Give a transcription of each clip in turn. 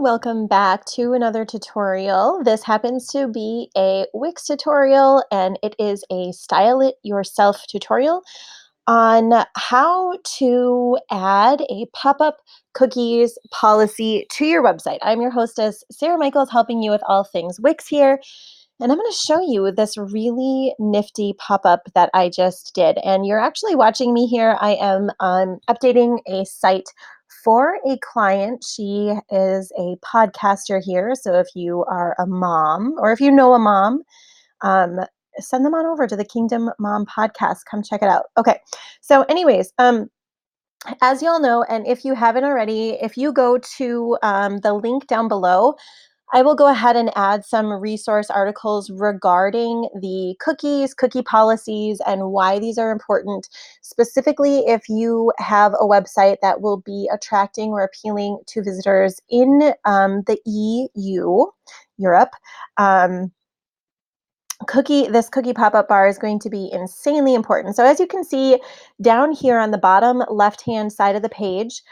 welcome back to another tutorial. This happens to be a Wix tutorial and it is a Style It Yourself tutorial on how to add a pop-up cookies policy to your website. I'm your hostess, Sarah Michaels, helping you with all things Wix here. And I'm going to show you this really nifty pop-up that I just did. And you're actually watching me here. I am updating a site for a client. She is a podcaster here. So if you are a mom or if you know a mom, um, send them on over to the Kingdom Mom podcast. Come check it out. Okay. So anyways, as you all know, and if you haven't already, if you go to the link down below, I will go ahead and add some resource articles regarding the cookies, cookie policies, and why these are important, specifically if you have a website that will be attracting or appealing to visitors in the EU, Europe. This cookie pop-up bar is going to be insanely important. So as you can see down here on the bottom left-hand side of the page,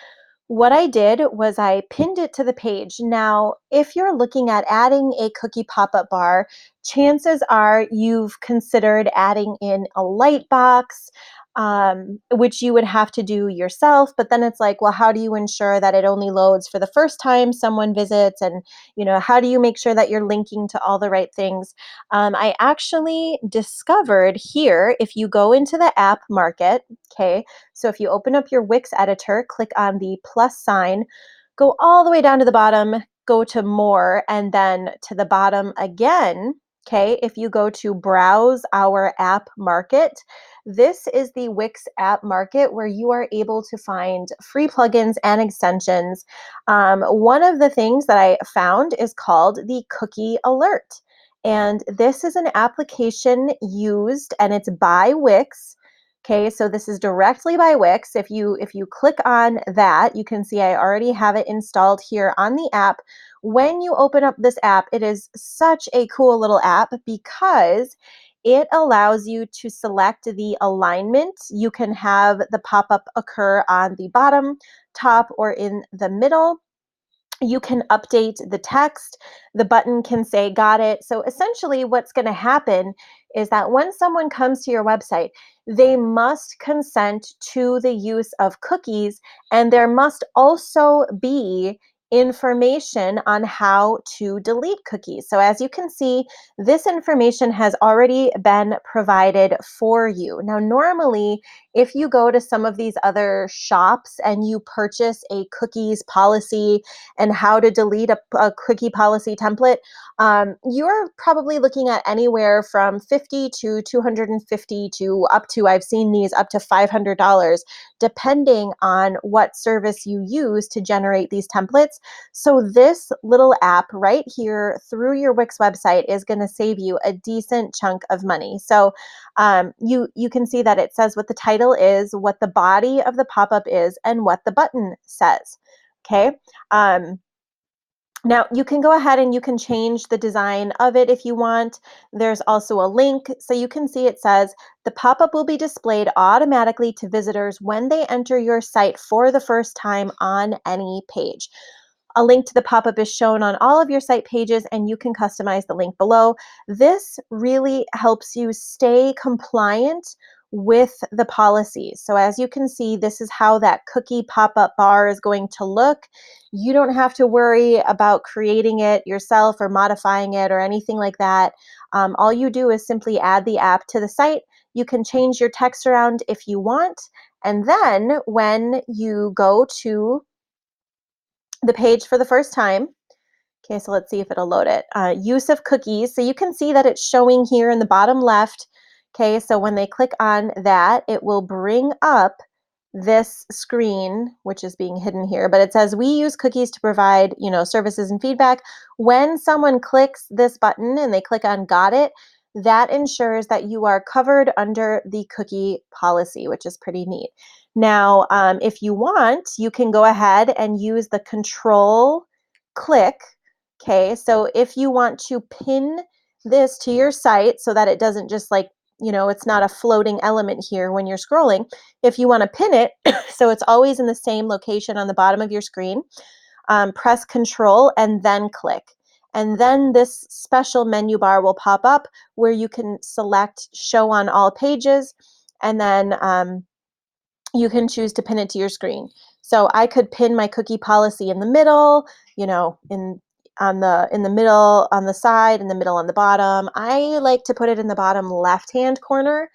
what I did was I pinned it to the page. Now, if you're looking at adding a cookie pop-up bar, chances are you've considered adding in a light box, which you would have to do yourself. But then it's like, well, how do you ensure that it only loads for the first time someone visits? And, how do you make sure that you're linking to all the right things? I actually discovered here, if you go into the app market, okay, so if you open up your Wix editor, click on the plus sign, go all the way down to the bottom, go to more, and then to the bottom again. Okay, if you go to browse our app market, this is the Wix app market where you are able to find free plugins and extensions. One of the things that I found is called the Cookie Alert. And this is an application used, and it's by Wix. Okay, so this is directly by Wix. If you click on that, you can see I already have it installed here on the app. When you open up this app, it is such a cool little app because it allows you to select the alignment. You can have the pop-up occur on the bottom, top, or in the middle. You can update the text. The button can say, got it. So essentially what's going to happen is that when someone comes to your website, they must consent to the use of cookies, and there must also be information on how to delete cookies. So as you can see, this information has already been provided for you. Now, normally, if you go to some of these other shops and you purchase a cookies policy and how to delete a cookie policy template, you're probably looking at anywhere from 50 to 250 to up to, I've seen these up to $500, depending on what service you use to generate these templates. So this little app right here through your Wix website is going to save you a decent chunk of money. So you can see that it says what the title is, what the body of the pop-up is, and what the button says. Okay. Now you can go ahead and you can change the design of it if you want. There's also a link. So you can see it says the pop-up will be displayed automatically to visitors when they enter your site for the first time on any page. A link to the pop-up is shown on all of your site pages, and you can customize the link below. This really helps you stay compliant with the policies. So as you can see, this is how that cookie pop-up bar is going to look. You don't have to worry about creating it yourself or modifying it or anything like that. All you do is simply add the app to the site. You can change your text around if you want. And then when you go to the page for the first time. Okay, so let's see if it'll load it. Use of cookies. So you can see that it's showing here in the bottom left. Okay, so when they click on that, it will bring up this screen, which is being hidden here, but it says we use cookies to provide, services and feedback. When someone clicks this button and they click on got it, that ensures that you are covered under the cookie policy, which is pretty neat. Now, if you want, you can go ahead and use the control click. Okay, so if you want to pin this to your site so that it doesn't just it's not a floating element here when you're scrolling. If you want to pin it so it's always in the same location on the bottom of your screen, press Control and then click. And then this special menu bar will pop up where you can select Show on All Pages, and then you can choose to pin it to your screen. So I could pin my cookie policy in the middle, in the middle on the side, in the middle on the bottom. I like to put it in the bottom left-hand corner,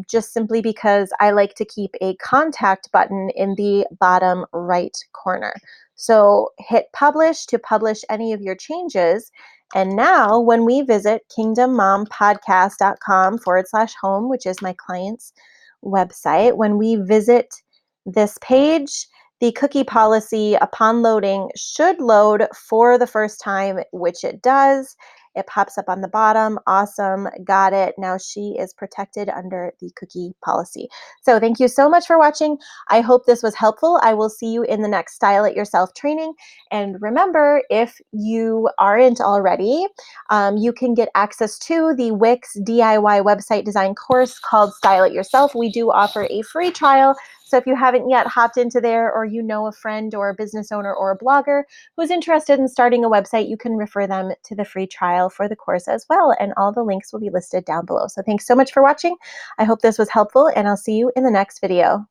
just simply because I like to keep a contact button in the bottom right corner. So hit publish to publish any of your changes. And now when we visit kingdommompodcast.com/home, which is my client's website, when we visit this page, the cookie policy upon loading should load for the first time, which it does. It pops up on the bottom. Awesome. Got it. Now she is protected under the cookie policy. So thank you so much for watching. I hope this was helpful. I will see you in the next Style It Yourself training. And remember, if you aren't already, you can get access to the Wix DIY website design course called Style It Yourself. We do offer a free trial. So if you haven't yet hopped into there, or you know a friend or a business owner or a blogger who's interested in starting a website, you can refer them to the free trial for the course as well. And all the links will be listed down below. So thanks so much for watching. I hope this was helpful, and I'll see you in the next video.